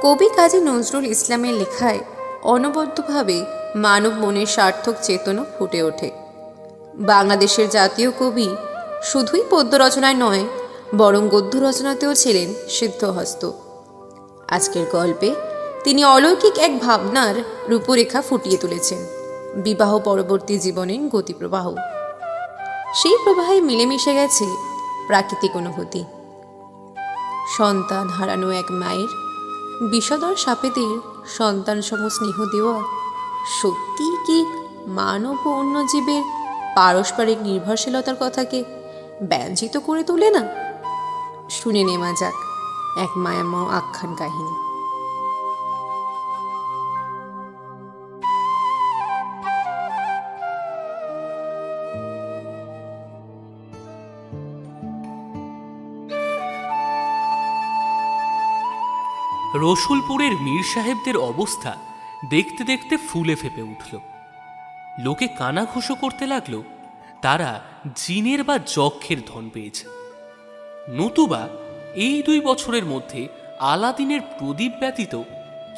কবি কাজী নজরুল ইসলামের লেখায় অনবদ্যভাবে মানব মনের সার্থক চেতনা ফুটে ওঠে। বাংলাদেশের জাতীয় কবি শুধুই পদ্য রচনায় নয়, বরং গদ্য রচনাতেও ছিলেন সিদ্ধহস্ত। আজকের গল্পে তিনি অলৌকিক এক ভাবনার রূপরেখা ফুটিয়ে তুলেছেন, বিবাহ পরবর্তী জীবনের গতিপ্রবাহ। সেই প্রবাহে মিলেমিশে গেছে প্রাকৃতিক অনুভূতি, সন্তান হারানো এক মায়ের বিষধর সাপেদের সন্তান সম স্নেহ দেওয়া সত্যিই কি মানব ও অন্য জীবের পারস্পরিক নির্ভরশীলতার কথাকে ব্যঞ্জিত করে তোলে না? শুনে নেওয়া যাক এক মায়াময় আখ্যান কাহিনী। রসুলপুরের মীর সাহেবদের অবস্থা দেখতে দেখতে ফুলে ফেপে উঠল। লোকে কানাঘুষো করতে লাগল তারা জিনের বা যক্ষের ধন পেয়েছে, নতুবা এই 2 বছরের মধ্যে আলাদিনের প্রদীপ ব্যতীত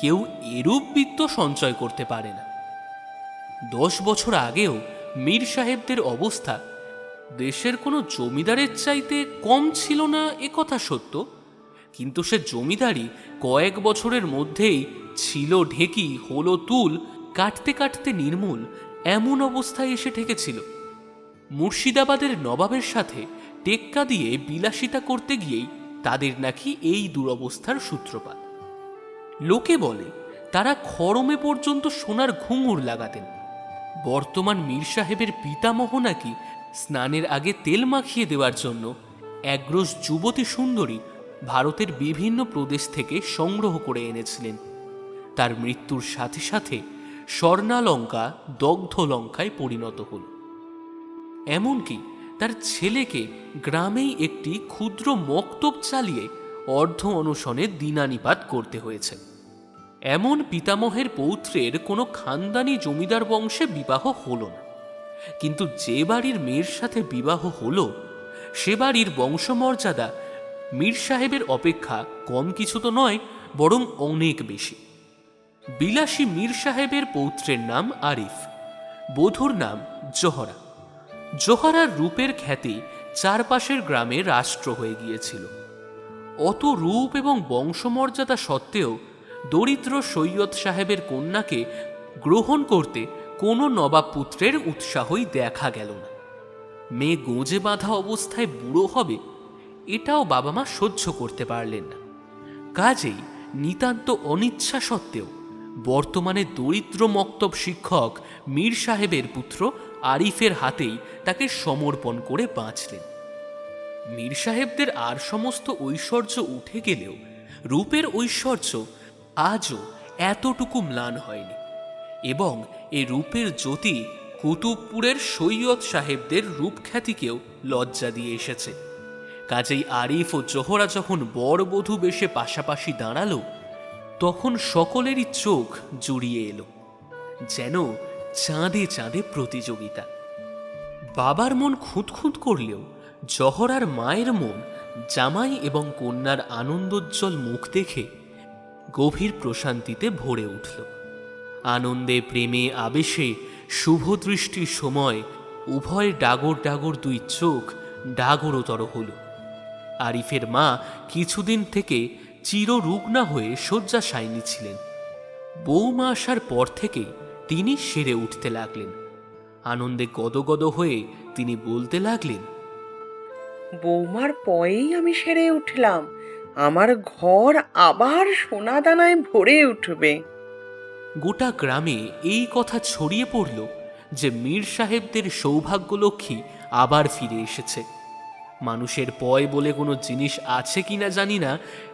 কেউ এরূপ বিত্ত সঞ্চয় করতে পারে না। 10 বছর আগেও মীর সাহেবদের অবস্থা দেশের কোনো জমিদারের চাইতে কম ছিল না, এ কথা সত্য, কিন্তু সে জমিদারি কয়েক বছরের মধ্যেই ছিল ঢেকি, হলো তুল, কাটতে কাটতে নির্মূল এমন অবস্থায় এসে ঠেকেছিল। মুর্শিদাবাদের নবাবের সাথে টেক্কা দিয়ে বিলাসিতা করতে গিয়েই তাদের নাকি এই দুরবস্থার সূত্রপাত। লোকে বলে তারা খড়মে পর্যন্ত সোনার ঘুঙুর লাগাতেন। বর্তমান মীর সাহেবের পিতামহ নাকি স্নানের আগে তেল মাখিয়ে দেওয়ার জন্য একগ্রস যুবতী সুন্দরী ভারতের বিভিন্ন প্রদেশ থেকে সংগ্রহ করে এনেছিলেন। তার মৃত্যুর সাথে সাথে স্বর্ণালঙ্কা দগ্ধ লঙ্কায় পরিণত হল। এমনকি তার ছেলেকে গ্রামেই একটি ক্ষুদ্র মক্তব চালিয়ে অর্ধ অনশনে দিনানিপাত করতে হয়েছে। এমন পিতামহের পৌত্রের কোনো খানদানি জমিদার বংশে বিবাহ হল না, কিন্তু যে বাড়ির মেয়ের সাথে বিবাহ হলো সে বাড়ির বংশমর্যাদা মীর সাহেবের অপেক্ষা কম কিছু তো নয়, বরং অনেক বেশি। বিলাসী মীর সাহেবের পৌত্রের নাম আরিফ, বধূর নাম জোহরা। জোহরার রূপের খ্যাতি চারপাশের গ্রামে রাষ্ট্র হয়ে গিয়েছিল। অত রূপ এবং বংশমর্যাদা সত্ত্বেও দরিদ্র সৈয়দ সাহেবের কন্যাকে গ্রহণ করতে কোনো নবাব পুত্রের উৎসাহই দেখা গেল না। মেয়ে গোঁজে বাঁধা অবস্থায় বুড়ো হবে, এটাও বাবা মা সহ্য করতে পারলেন না। কাজেই নিতান্ত অনিচ্ছা সত্ত্বেও বর্তমানে দরিদ্র মক্তব শিক্ষক মীর সাহেবের পুত্র আরিফের হাতেই তাকে সমর্পণ করে বাঁচলেন। মীর সাহেবদের আর সমস্ত ঐশ্বর্য উঠে গেলেও রূপের ঐশ্বর্য আজও এতটুকু ম্লান হয়নি, এবং এ রূপের জ্যোতি কুতুবপুরের সৈয়দ সাহেবদের রূপখ্যাতিকেও লজ্জা দিয়ে এসেছে। কাজেই আরিফ ও জোহরা যখন বরবধূ বেশে পাশাপাশি দাঁড়ালো, তখন সকলেরই চোখ জুড়িয়ে এলো, যেন চাঁদে চাঁদে প্রতিযোগিতা। বাবার মন খুঁতখুঁত করলেও জহরার মায়ের মন জামাই এবং কন্যার আনন্দোজ্জ্বল মুখ দেখে গভীর প্রশান্তিতে ভরে উঠল। আনন্দে, প্রেমে, আবেশে শুভদৃষ্টির সময় উভয় ডাগর ডাগর 2 চোখ ডাগরতর হল। আরিফের মা কিছুদিন থেকে চিররুগ্না হয়ে শয্যাশায়িনী ছিলেন। বৌমা আসার পর থেকে তিনি সেরে উঠতে লাগলেন। আনন্দে গদগদ হয়ে তিনি বলতে লাগলেন, বৌমার পরেই আমি সেরে উঠলাম, আমার ঘর আবার সোনা দানায় ভরে উঠবে। গোটা গ্রামে এই কথা ছড়িয়ে পড়ল যে মীর সাহেবদের সৌভাগ্যলক্ষ্মী আবার ফিরে এসেছে। মানুষের পয় বলে কোনো জিনিস আছে কিনা জানি না,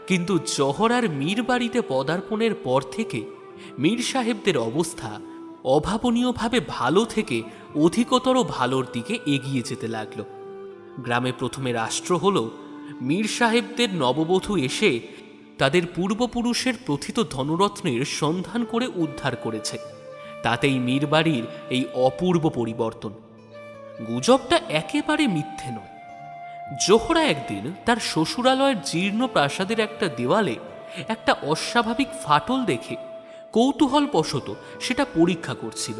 কিন্তু জহরার মীর বাড়িতে পদার্পণের পর থেকে মীর সাহেবদের অবস্থা অভাবনীয়ভাবে ভালো থেকে অধিকতর ভালোর দিকে এগিয়ে যেতে লাগলো। গ্রামে প্রথমে রাষ্ট্র হলো। মীর সাহেবদের নববধূ এসে তাদের পূর্বপুরুষের প্রথিত ধনরত্নের সন্ধান করে উদ্ধার করেছে। তাতেই মীর বাড়ির এই অপূর্ব পরিবর্তন। গুজবটা একেবারে মিথ্যে নয়। জোহরা একদিন তার শ্বশুরালয়ের জীর্ণ প্রাসাদের একটা দেওয়ালে একটা অস্বাভাবিক ফাটল দেখে কৌতূহলবশত সেটা পরীক্ষা করছিল।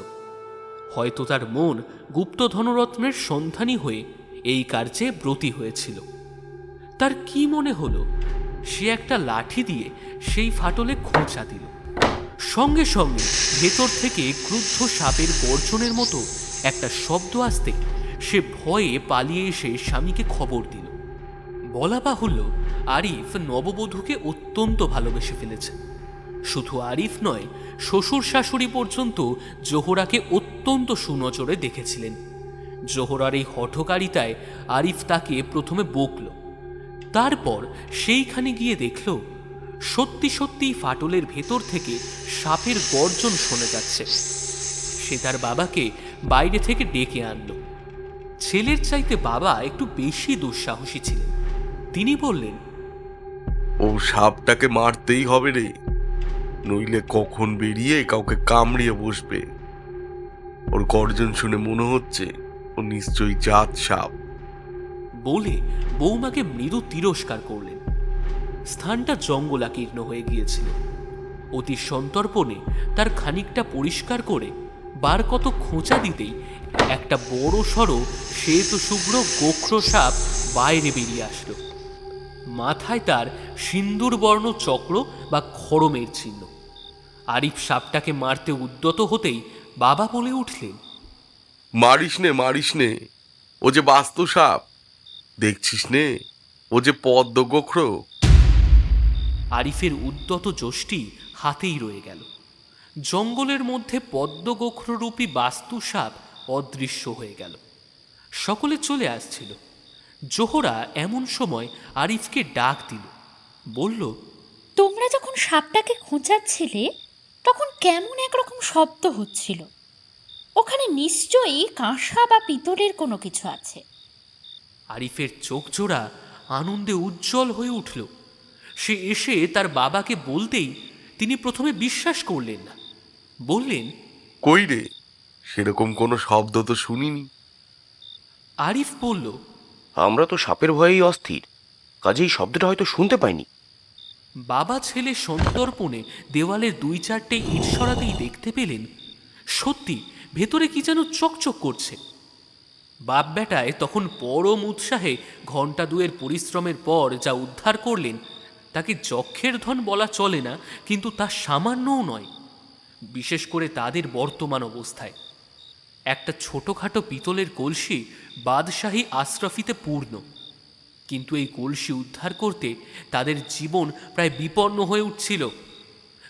হয়তো তার মন গুপ্তধনরত্নের সন্ধানী হয়ে এই কার্যে ব্রতী হয়েছিল। তার কি মনে হলো, সে একটা লাঠি দিয়ে সেই ফাটলে খোঁচা দিল। সঙ্গে সঙ্গে ভেতর থেকে ক্রুদ্ধ সাপের গর্জনের মতো একটা শব্দ আসতে সে ভয়ে পালিয়ে এসে স্বামীকে খবর দিল। বলা বাহুল্য, আরিফ নববধূকে অত্যন্ত ভালোবেসে ফেলেছে। শুধু আরিফ নয়, শ্বশুর শাশুড়ি পর্যন্ত জোহরাকে অত্যন্ত সুনজরে দেখেছিলেন। জোহরার এই হঠকারিতায় আরিফ তাকে প্রথমে বকল, তারপর সেইখানে গিয়ে দেখল সত্যি সত্যিই ফাটলের ভেতর থেকে সাপের গর্জন শোনা যাচ্ছে। সে তার বাবাকে বাইরে থেকে ডেকে আনল। ছেলের চাইতে বাবা একটু বেশি দুঃসাহসী ছিলেন। তিনি বললেন, ও সাপটাকে মারতেই হবে রে, নইলে কখন বেরিয়ে কাউকে কামড়িয়ে বসবে। ওর গর্জন শুনে মনে হচ্ছে ও নিশ্চয়ই জাত সাপ। বলে বৌমাকে মৃদু তিরস্কার করলেন। স্থানটা জঙ্গলাকীর্ণ হয়ে গিয়েছিল। অতি সন্তর্পণে তার খানিকটা পরিষ্কার করে বার কত খোঁচা দিতেই একটা বড় সড়ো শ্বেত শুভ্র গোখ্র সাপ বাইরে বেরিয়ে আসলো। মাথায় তার সিন্দুর বর্ণ চক্র বা খড়মের চিহ্ন। আরিফ সাপটাকে মারতে উদ্যত হতেই বাবা বলে উঠলেন, মারিস নে, মারিস নে, ও যে বাস্তু সাপ, দেখছিস নে, ও যে পদ্ম গোখ্র। আরিফের উদ্যত যষ্টি হাতেই রয়ে গেল। জঙ্গলের মধ্যে পদ্মগোখ্ররূপী বাস্তু সাপ অদৃশ্য হয়ে গেল। সকলে চলে আসছিল। জোহরা এমন সময় আরিফকে ডাক দিল, বলল, তোমরা যখন সাপটাকে খোঁচাচ্ছিলে তখন কেমন একরকম শব্দ হচ্ছিল। ওখানে নিশ্চয়ই কাঁসা বা পিতলের কোনো কিছু আছে। আরিফের চোখ জোড়া আনন্দে উজ্জ্বল হয়ে উঠল। সে এসে তার বাবাকে বলতেই তিনি প্রথমে বিশ্বাস করলেন না। বললেন, কই রে, সেরকম কোনো শব্দ তো শুনিনি। আরিফ বলল, আমরা তো সাপের ভয়েই অস্থির, কাজেই শব্দটা হয়তো শুনতে পাইনি। বাবা ছেলে সন্তর্পণে দেওয়ালের 2-4টে ইট সরাতেই দেখতে পেলেন সত্যি ভেতরে কি যেন চকচক করছে। বাপ বেটায় তখন পরম উৎসাহে ঘণ্টা 2 পরিশ্রমের পর যা উদ্ধার করলেন তাকে যক্ষের ধন বলা চলে না, কিন্তু তা সামান্যও নয়, বিশেষ করে তাদের বর্তমান অবস্থায়। একটা ছোটোখাটো পিতলের কলসি বাদশাহী আশরাফিতে পূর্ণ, কিন্তু এই কলসি উদ্ধার করতে তাদের জীবন প্রায় বিপন্ন হয়ে উঠছিল।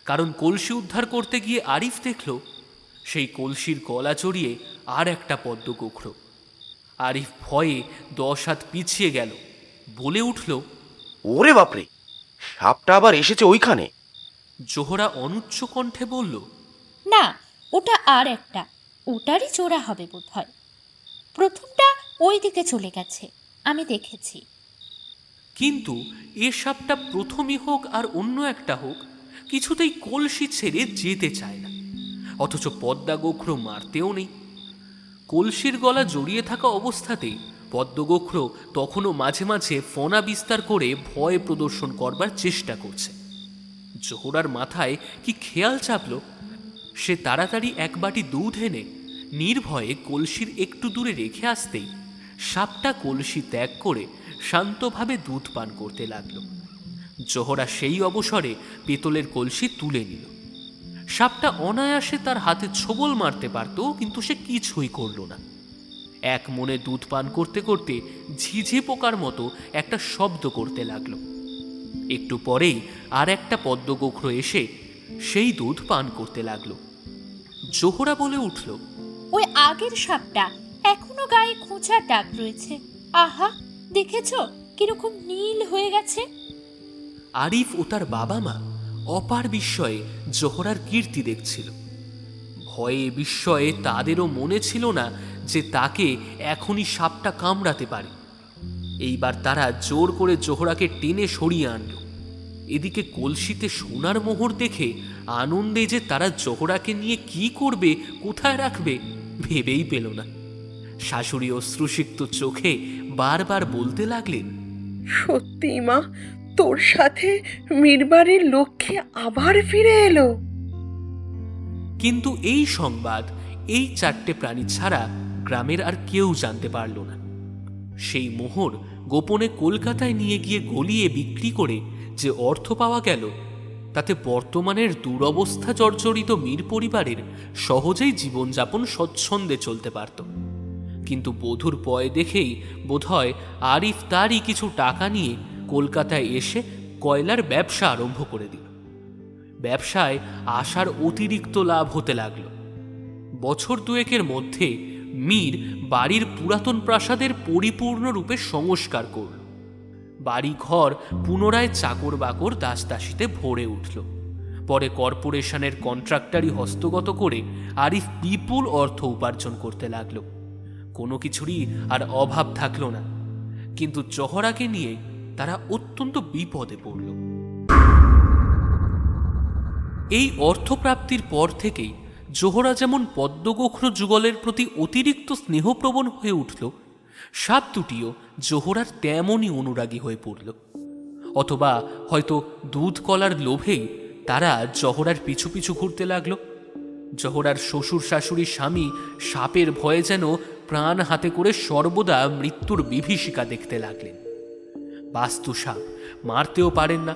কারণ কলসি উদ্ধার করতে গিয়ে আরিফ দেখল সেই কলসির গলা জড়িয়ে আর একটা পদ্মগোখ্র। আরিফ ভয়ে 10 হাত পিছিয়ে গেল, বলে উঠল, ওরে বাপরে, সাপটা আবার এসেছে ওইখানে। জোহরা অনুচ্চ কণ্ঠে বলল, না, ওটা আর একটা, ওটারই জোড়া হবে বোধহয়। প্রথমটা ওই দিকে চলে গেছে, আমি দেখেছি। কিন্তু এ সাপটা প্রথমই হোক আর অন্য একটা হোক, কিছুতেই কলসি ছেড়ে যেতে চায় না, অথচ পদ্মাগোখ্র মারতেও নেই। কলসির গলা জড়িয়ে থাকা অবস্থাতেই পদ্মগোখ্র তখনও মাঝে মাঝে ফনা বিস্তার করে ভয় প্রদর্শন করবার চেষ্টা করছে। জোহরার মাথায় কি খেয়াল চাপল, সে তাড়াতাড়ি এক বাটি দুধ এনে নির্ভয়ে কলসির একটু দূরে রেখে আসতেই সাপটা কলসি ত্যাগ করে শান্তভাবে দুধ পান করতে লাগল। জোহরা সেই অবসরে পেতলের কলসি তুলে নিল। সাপটা অনায়াসে তার হাতে ছোবল মারতে পারত, কিন্তু সে কিছুই করল না। এক মনে দুধ পান করতে করতে ঝিঝি পোকার মতো একটা শব্দ করতে লাগলো। একটু পরেই আর একটা পদ্মগোখ্র এসে সেই দুধ পান করতে লাগলো। জোহরা বলে উঠল, ওই আগের সাপটা এখনো গায়ে খোঁচার দাগ রয়েছে। আহা, দেখেছ কিরকম নীল হয়ে গেছে। আরিফ ও তার বাবা মা অপার বিস্ময়ে জোহরার কীর্তি দেখছিল। ভয়ে বিস্ময়ে তাদেরও মনে ছিল না যে তাকে এখনই সাপটা কামড়াতে পারে। এইবার তারা জোর করে জোহরাকে টেনে সরিয়ে আনল। এদিকে কলসিতে সোনার মোহর দেখে আনন্দে যে তারা জোহরাকে নিয়ে কি করবে, কোথায় রাখবে, ভেবেই পেল না। শাশুড়ি অশ্রুসিক্ত চোখে বারবার বলতে লাগলেন, সত্যি মা, তোর সাথে মীরবাড়ির লক্ষ্মী আবার ফিরে এলো। কিন্তু এই সংবাদ এই 4টে প্রাণী ছাড়া গ্রামের আর কেউ জানতে পারল না। সেই মোহর গোপনে কলকাতায় নিয়ে গিয়ে গলিয়ে বিক্রি করে যে অর্থ পাওয়া গেল, তাতে বর্তমানের দুরবস্থা জর্জরিত মীর পরিবারের সহজেই জীবনযাপন স্বচ্ছন্দে চলতে পারত। কিন্তু বধূর পয় দেখেই বোধহয় আরিফ তারই কিছু টাকা নিয়ে কলকাতায় এসে কয়লার ব্যবসা আরম্ভ করে দিল। ব্যবসায় আশার অতিরিক্ত লাভ হতে লাগল। বছর দুয়েকের মধ্যে মীর বাড়ির পুরাতন প্রাসাদের পরিপূর্ণরূপে সংস্কার করল। বাড়ি ঘর পুনরায় চাকর বাকর দাসদাসীতে ভরে উঠল। পরে কর্পোরেশনের কন্ট্রাক্টারি হস্তগত করে আরিফ বিপুল অর্থ উপার্জন করতে লাগল। কোনো কিছুরই আর অভাব থাকল না। কিন্তু জহরাকে নিয়ে তারা অত্যন্ত বিপদে পড়ল। এই অর্থপ্রাপ্তির পর থেকেই জোহরা যেমন পদ্মগোখ্র যুগলের প্রতি অতিরিক্ত স্নেহপ্রবণ হয়ে উঠল, সাপ দুটিও জোহরার তেমনই অনুরাগী হয়ে পড়ল। অথবা হয়তো দুধ কলার লোভেই তারা জহরার পিছু পিছু ঘুরতে লাগল। জহরার শ্বশুর শাশুড়ি স্বামী সাপের ভয়ে যেন প্রাণ হাতে করে সর্বদা মৃত্যুর বিভীষিকা দেখতে লাগলেন। বাস্তু সাপ মারতেও পারেন না,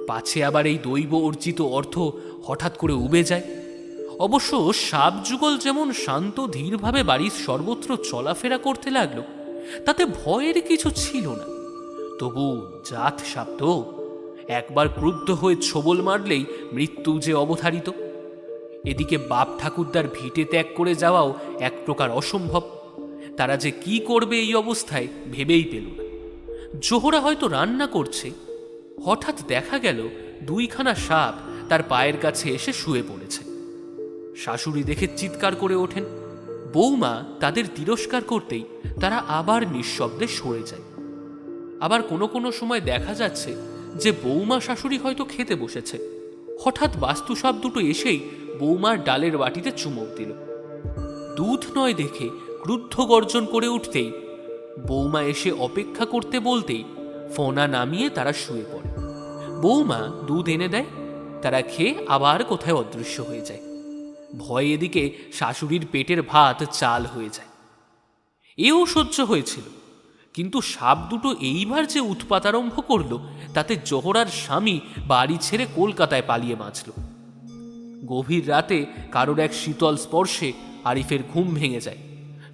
পাছে আবার এই দৈব অর্জিত অর্থ হঠাৎ করে উবে যায়। অবশ্য সাপ যুগল যেমন শান্ত ধীরভাবে বাড়ির সর্বত্র চলাফেরা করতে লাগলো, তাতে ভয়ের কিছু ছিল না। তবু জাত সাপ তো, একবার ক্রুদ্ধ হয়ে ছোবল মারলেই মৃত্যু যে অবধারিত। এদিকে বাপ ঠাকুরদার ভিটে ত্যাগ করে যাওয়াও এক প্রকার অসম্ভব। তারা যে কি করবে এই অবস্থায় ভেবেই পেল না। জোহরা হয়তো রান্না করছে, হঠাৎ দেখা গেল 2খানা সাপ তার পায়ের কাছে এসে শুয়ে পড়েছে। শাশুড়ি দেখে চিৎকার করে ওঠেন। বৌমা তাদের তিরস্কার করতেই তারা আবার নিঃশব্দে সরে যায়। আবার কোনো কোনো সময় দেখা যাচ্ছে যে বৌমা শাশুড়ি হয়তো খেতে বসেছে, হঠাৎ বাস্তু সাপ দুটো এসেই বৌমার ডালের বাটিতে চুমুক দিল। দুধ নয় দেখে ক্রুদ্ধ গর্জন করে উঠতেই বৌমা এসে অপেক্ষা করতে বলতেই ফোনা নামিয়ে তারা শুয়ে পড়ে। বৌমা দুধ এনে দেয়, তারা খেয়ে আবার কোথায় অদৃশ্য হয়ে যায়। ভয়ে এদিকে শাশুড়ির পেটের ভাত চাল হয়ে যায়। এও সহ্য হয়েছিল, কিন্তু সাপ দুটো এইবার যে উৎপাত আরম্ভ করল, তাতে জোহরার স্বামী বাড়ি ছেড়ে কলকাতায় পালিয়ে বাঁচল। গভীর রাতে কারোর এক শীতল স্পর্শে আরিফের ঘুম ভেঙে যায়।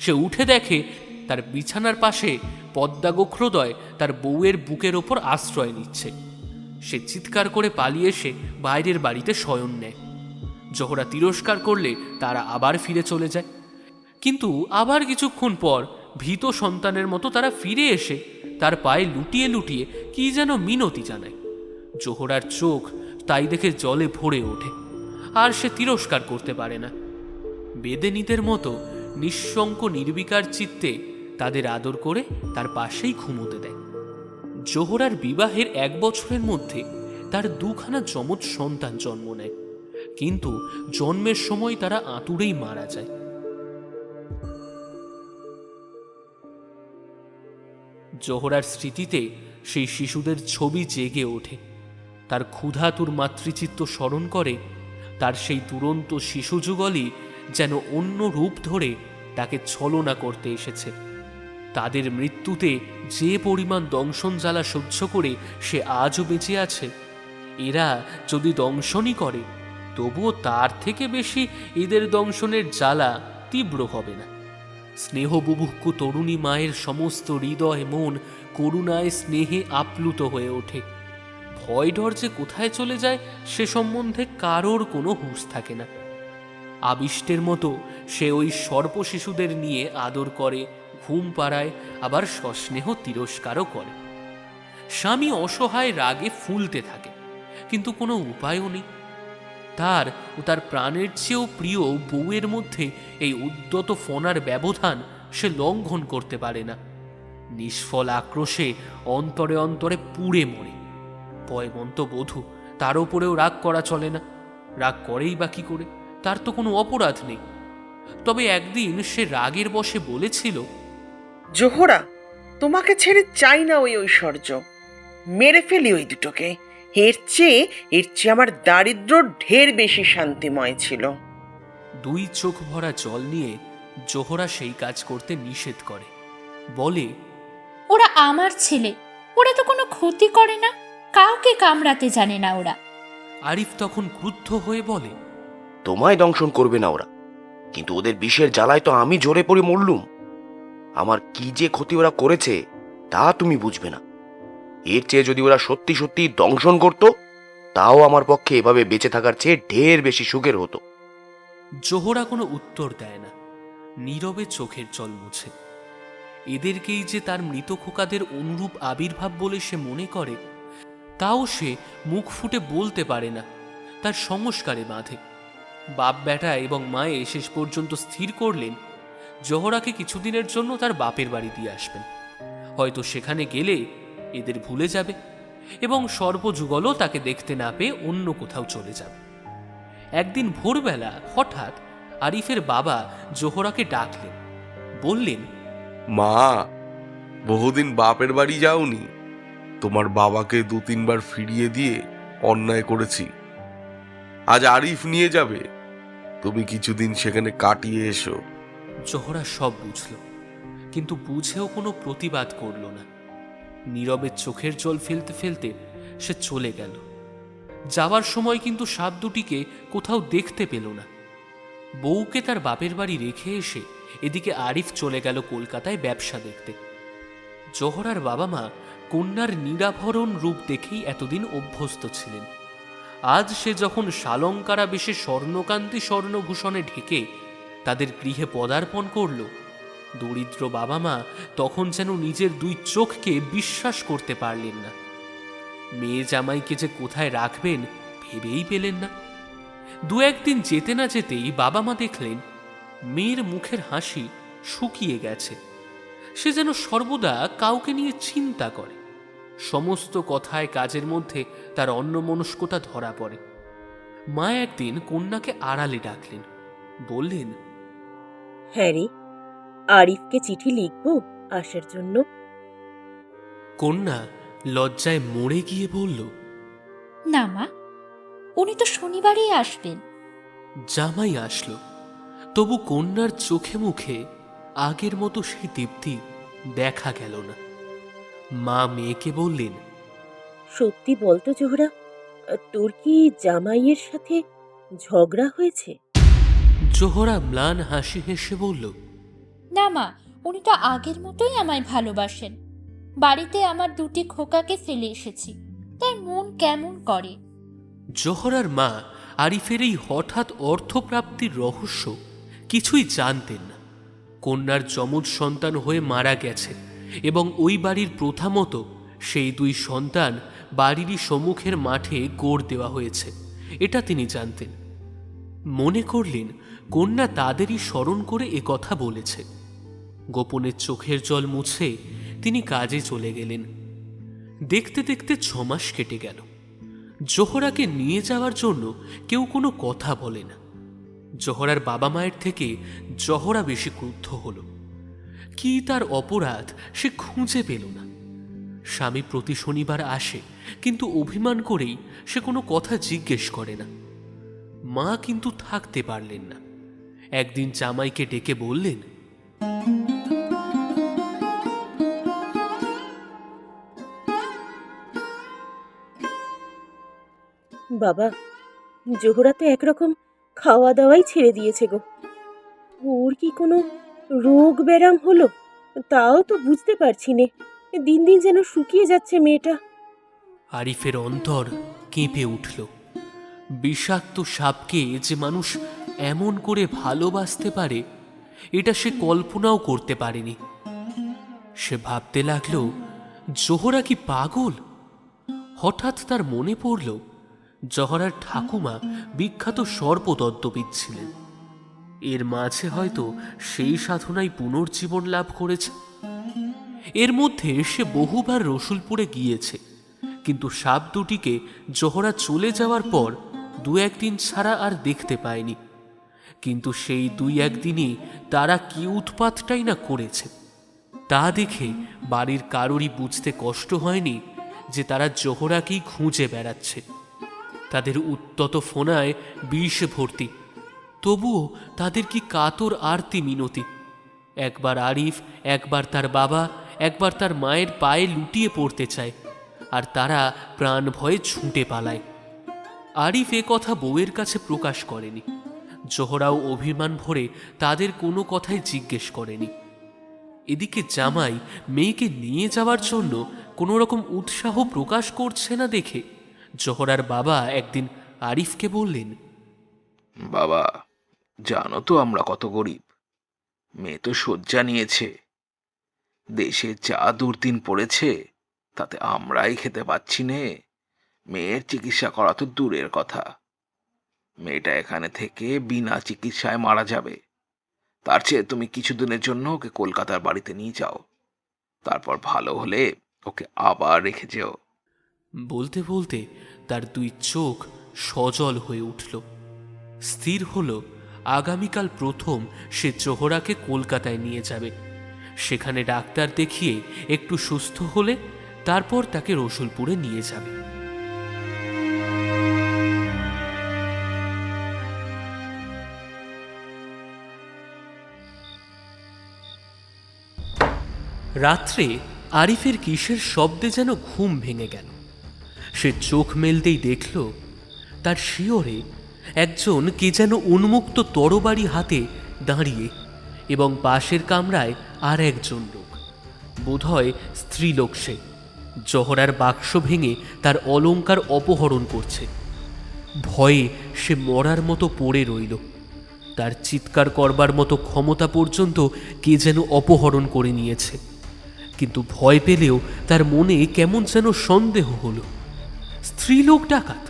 সে উঠে দেখে তার বিছানার পাশে পদ্মাগোখ্রদয় তার বউয়ের বুকের ওপর আশ্রয় নিচ্ছে। সে চিৎকার করে পালিয়ে এসে বাইরের বাড়িতে শয়ন নেয়। জোহরা তিরস্কার করলে তারা আবার ফিরে চলে যায়। কিন্তু আবার কিছুক্ষণ পর ভীত সন্তানের মতো তারা ফিরে এসে তার পায়ে লুটিয়ে লুটিয়ে কি যেন মিনতি জানায়। জোহরার চোখ তাই দেখে জলে ভরে ওঠে, আর সে তিরস্কার করতে পারে না। বেদেনীদের মতো নিঃশঙ্ক নির্বিকার চিত্তে তাদের আদর করে তার পাশেই ঘুমোতে দেয়। জোহরার বিবাহের 1 বছরের মধ্যে তার 2খানা যমজ সন্তান জন্ম নেয়, কিন্তু জন্মের সময় তারা আঁতুড়েই মারা যায়। জোহরার স্মৃতিতে সেই শিশুদের ছবি জেগে ওঠে। তার ক্ষুধাতুর মাতৃচিত্ত স্মরণ করে। তার সেই দুরন্ত শিশু যুগলই যেন অন্য রূপ ধরে তাকে ছলনা করতে এসেছে। তাদের মৃত্যুতে যে পরিমাণ দংশন জ্বালা সহ্য করে সে আজও বেঁচে আছে, এরা যদি দংশনই করে তবুও তার থেকে বেশি এদের দংশনের জ্বালা তীব্র হবে না। স্নেহবুভুক্ষু তরুণী মায়ের সমস্ত হৃদয় মন করুণায় স্নেহে আপ্লুত হয়ে ওঠে। ভয় ডর যে কোথায় চলে যায় সে সম্বন্ধে কারোর কোনো হুঁশ থাকে না। আবিষ্টের মতো সে ওই সর্প শিশুদের নিয়ে আদর করে, ঘুম পাড়ায়, আবার সস্নেহ তিরস্কারও করে। স্বামী অসহায় রাগে ফুলতে থাকে, কিন্তু কোনো উপায়ও নেই। তার ও তার প্রাণের চেয়েও প্রিয় বউয়ের মধ্যে এই উদ্যত ফোনার ব্যবধান সে লঙ্ঘন করতে পারে না। নিষ্ফল আক্রোশে অন্তরে অন্তরে পুড়ে মরে। পয়মন্ত বধূ, তার ওপরেও রাগ করা চলে না। রাগ করেই বা কি করে? তার তো কোনো অপরাধ নেই। তবে একদিন সে রাগের বশে বলেছিল, জোহরা, তোমাকে ছেড়ে চাই না ওই ঐশ্বর্য। মেরে ফেলি ওই দুটোকে। এর চেয়ে আমার দারিদ্র ঢের বেশি শান্তিময় ছিল। দুই চোখ ভরা জল নিয়ে জোহরা সেই কাজ করতে নিষেধ করে, বলে, ওরা আমার ছেলে, ওরা তো কোনো ক্ষতি করে না, কাউকে কামড়াতে জানে না ওরা। আরিফ তখন ক্রুদ্ধ হয়ে বলে, তোমায় দংশন করবে না ওরা, কিন্তু ওদের বিষের জ্বালায় তো আমি জোরে পড়ে মরলুম। আমার কি যে ক্ষতি ওরা করেছে তা তুমি বুঝবে না। এর চেয়ে যদি ওরা সত্যি সত্যি দংশন করত, তাও আমার পক্ষে এভাবে বেঁচে থাকার চেয়ে ঢের বেশি সুখের হতো। জোহরা কোনো উত্তর দেয় না, নীরবে চোখের জল মুছে। এদেরকেই যে তার মৃত খোকাদের অনুরূপ আবির্ভাব বলে সে মনে করে, তাও সে মুখ ফুটে বলতে পারে না, তার সংস্কারে বাঁধে। বাপ বেটা এবং মায়ে শেষ পর্যন্ত স্থির করলেন জোহরাকে কিছুদিনের জন্য তার বাপের বাড়ি দিয়ে আসবেন। হয়তো সেখানে গেলে এদের ভুলে যাবে এবং সর্বযুগলও তাকে দেখতে না পেয়ে অন্য কোথাও চলে যাবে। একদিন ভোরবেলা হঠাৎ আরিফের বাবা জোহরাকে ডাকলেন, বললেন, মা, বহুদিন বাপের বাড়ি যাওনি। তোমার বাবাকে 2-3 বার ফিরিয়ে দিয়ে অন্যায় করেছি। আজ আরিফ নিয়ে যাবে, তুমি কিছুদিন সেখানে কাটিয়ে এসো। জোহরা সব বুঝল, কিন্তু বুঝেও কোনো প্রতিবাদ করল না। নীরবে চোখের জল ফেলতে ফেলতে সে চলে গেল। যাওয়ার সময় কিন্তু সাপ দুটিকে কোথাও দেখতে পেল না। বউকে তার বাপের বাড়ি রেখে এসে এদিকে আরিফ চলে গেল কলকাতায় ব্যবসা দেখতে। জোহরার বাবা মা কন্যার নিরাভরণ রূপ দেখেই এতদিন অভ্যস্ত ছিলেন। আজ সে যখন শালঙ্কারা বেশে স্বর্ণকান্তি স্বর্ণভূষণে ঢেকে তাদের গৃহে পদার্পণ করল, দরিদ্র বাবা মা তখন যেন নিজের 2 চোখকে বিশ্বাস করতে পারলেন না। মেয়ে জামাইকে যে কোথায় রাখবেন ভেবেই পেলেন না। 2-1 দিন যেতে না যেতেই বাবা মা দেখলেন মেয়ের মুখের হাসি শুকিয়ে গেছে। সে যেন সর্বদা কাউকে নিয়ে চিন্তা করে। সমস্ত কথায় কাজের মধ্যে তার অন্যমনস্কতা ধরা পড়ে। মা একদিন কন্যাকে আড়ালে ডাকলেন, বললেন, হ্যাঁ রে, আরিফকে চিঠি লিখবো আসার জন্য। কন্যা লজ্জায় মরে গিয়ে বলল, না মা, উনি তো শনিবারেই আসবেন। জামাই আসলো, তবু কন্যার চোখে মুখে আগের মতো সেই দীপ্তি দেখা গেল না। মা মেয়েকে বললেন, সত্যি বলতো জোহরা, তোর কি জামাইয়ের সাথে ঝগড়া হয়েছে? জোহরা ম্লান হাসি হেসে বলল, না মা, উনি তো আগের মতোই আমায় ভালোবাসেন। বাড়িতে আমার 2টি খোকাকে ফেলে এসেছি, তাই মন কেমন করে। জোহরার মা আরিফের এই হঠাৎ অর্থপ্রাপ্তির রহস্য কিছুই জানতেন না। কন্যার যমজ সন্তান হয়ে মারা গেছে এবং ওই বাড়ির প্রথা মতো সেই 2 সন্তান বাড়িরই সম্মুখের মাঠে গোড় দেওয়া হয়েছে, এটা তিনি জানতেন। মনে করলেন কন্যা তাদেরই স্মরণ করে কথা বলেছে। গোপনে চোখের জল মুছে তিনি কাজে চলে গেলেন। দেখতে দেখতে 6 মাস কেটে গেল। জোহরাকে নিয়ে যাওয়ার জন্য কেউ কোনো কথা বলে না। জোহরার বাবা মায়ের থেকে জোহরা বেশি ক্রুদ্ধ হল। কি তার অপরাধ সে খুঁজে পেল না। স্বামী প্রতি শনিবার আসে, কিন্তু অভিমান করেই সে কোনো কথা জিজ্ঞেস করে না। মা কিন্তু থাকতে পারলেন না। একদিন জামাইকে ডেকে বললেন, বাবা, জোহরা তো একরকম খাওয়া দাওয়াই ছেড়ে দিয়েছে গো। ওর কি কোনো রোগ ব্যারাম হলো? তাও তো বুঝতে পারছি নে। দিন দিন যেন শুকিয়ে যাচ্ছে মেয়েটা। আরিফের অন্তর কেঁপে উঠল। বিষাক্ত সাপকে যে মানুষ এমন করে ভালোবাসতে পারে, এটা সে কল্পনাও করতে পারেনি। সে ভাবতে লাগলো, জোহরা কি পাগল? হঠাৎ তার মনে পড়ল জোহরার ঠাকুমা বিখ্যাত সর্পতত্ত্ববিদ ছিলেন। এর মাঝে হয়তো সেই সাধনায় পুনর্জীবন লাভ করেছে। এর মধ্যে সে বহুবার রসুলপুরে গিয়েছে, কিন্তু সাপ দুটিকে জোহরা চলে যাওয়ার পর 2-1 দিন ছাড়া আর দেখতে পায়নি। কিন্তু সেই 2-1 দিনই তারা কি উৎপাতটাই না করেছে, তা দেখে বাড়ির কারোরই বুঝতে কষ্ট হয়নি যে তারা জোহরাকেই খুঁজে বেড়াচ্ছে। তাদের উত্তত ফোনায় বিষ ভর্তি, তবুও তাদের কি কাতর আরতি মিনতি। একবার আরিফ, একবার তার বাবা, একবার তার মায়ের পায়ে লুটিয়ে পড়তে চায়, আর তারা প্রাণ ভয়ে ছুটে পালায়। আরিফ এ কথা বউয়ের কাছে প্রকাশ করেনি। জোহরাও অভিমান ভরে তাদের কোনো কথাই জিজ্ঞেস করেনি। এদিকে জামাই মেয়েকে নিয়ে যাওয়ার জন্য কোনো রকম উৎসাহ প্রকাশ করছে না দেখে জোহরার বাবা একদিন আরিফকে বললেন, বাবা, জানো তো আমরা কত গরিব। মেয়ে তো শয্যা নিয়েছে, দেশে যা দুর্দিন পড়েছে তাতে আমরাই খেতে পাচ্ছি নে। মেয়ের চিকিৎসা করা তো দূরের কথা, মেয়েটা এখানে থেকে বিনা চিকিৎসায় মারা যাবে। তার চেয়ে তুমি কিছুদিনের জন্য ওকে কলকাতার বাড়িতে নিয়ে যাও, তারপর ভালো হলে ওকে আবার রেখে যেও। বলতে বলতে তার দুই চোখ সজল হয়ে উঠল। স্থির হলো আগামীকাল প্রথম সে জোহরাকে কলকাতায় নিয়ে যাবে। সেখানে ডাক্তার দেখিয়ে একটু সুস্থ হলে তারপর তাকে রসুলপুরে নিয়ে যাবে। রাত্রে আরিফের কিসের শব্দে যেন ঘুম ভেঙে গেল। সে চোখ মেলতেই দেখল তার শিয়রে একজন কে যেন উন্মুক্ত তরবারি হাতে দাঁড়িয়ে, এবং পাশের কামরায় আর একজন লোক, বোধহয় স্ত্রীলোক। সে জোহরার বাক্স ভেঙে তার অলংকার অপহরণ করছে। ভয়ে সে মরার মতো পড়ে রইল। তার চিৎকার করবার মতো ক্ষমতা পর্যন্ত কে যেন অপহরণ করে নিয়েছে। কিন্তু ভয় পেলেও তার মনে কেমন যেন সন্দেহ হলো। স্ত্রীলোক ডাকাত।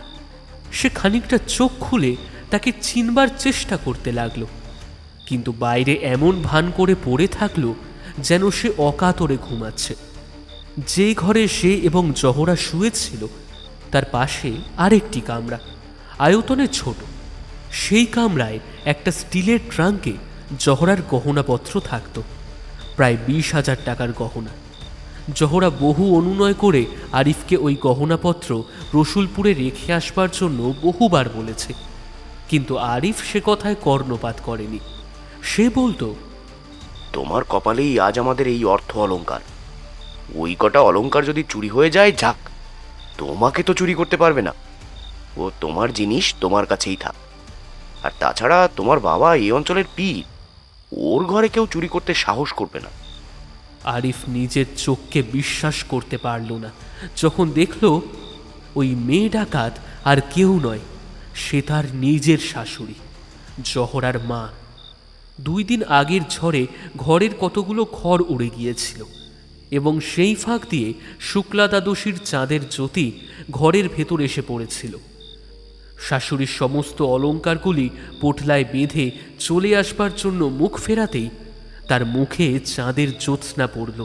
সে খানিকটা চোখ খুলে তাকে চিনবার চেষ্টা করতে লাগলো, কিন্তু বাইরে এমন ভান করে পড়ে থাকলো যেন সে অকাতরে ঘুমাচ্ছে। যে ঘরে সে এবং জোহরা শুয়েছিল তার পাশে আরেকটি কামরা, আয়তনে ছোট। সেই কামরায় একটা স্টিলের ট্রাঙ্কে জোহরার গহনাপত্র থাকত, প্রায় 20,000 টাকার গহনা। জোহরা বহু অনুনয় করে আরিফকে ওই গহনাপত্র রসুলপুরে রেখে আসবার জন্য বহুবার বলেছে, কিন্তু আরিফ সে কথায় কর্ণপাত করেনি। সে বলতো, তোমার কপালেই আজ আমাদের এই অর্থ অলংকার। ওই কটা অলংকার যদি চুরি হয়ে যায়, যাক, তোমাকে তো চুরি করতে পারবে না। ও তোমার জিনিস তোমার কাছেই থাক। আর তাছাড়া তোমার বাবা এই অঞ্চলের পীর, ওর ঘরে কেউ চুরি করতে সাহস করবে না। আরিফ নিজের চোখকে বিশ্বাস করতে পারল না যখন দেখল ওই মেয়ে ডাকাত আর কেউ নয়, সে তার নিজের শাশুড়ি, জোহরার মা। 2 দিন আগের ঝড়ে ঘরের কতগুলো খড় উড়ে গিয়েছিল, এবং সেই ফাঁক দিয়ে শুক্লা দ্বাদশীর চাঁদের জ্যোতি ঘরের ভেতর এসে পড়েছিল। শাশুড়ির সমস্ত অলংকারগুলি পোটলায় বেঁধে চলে আসবার জন্য মুখ ফেরাতেই তার মুখে চাঁদের জ্যোৎস্না পড়ল,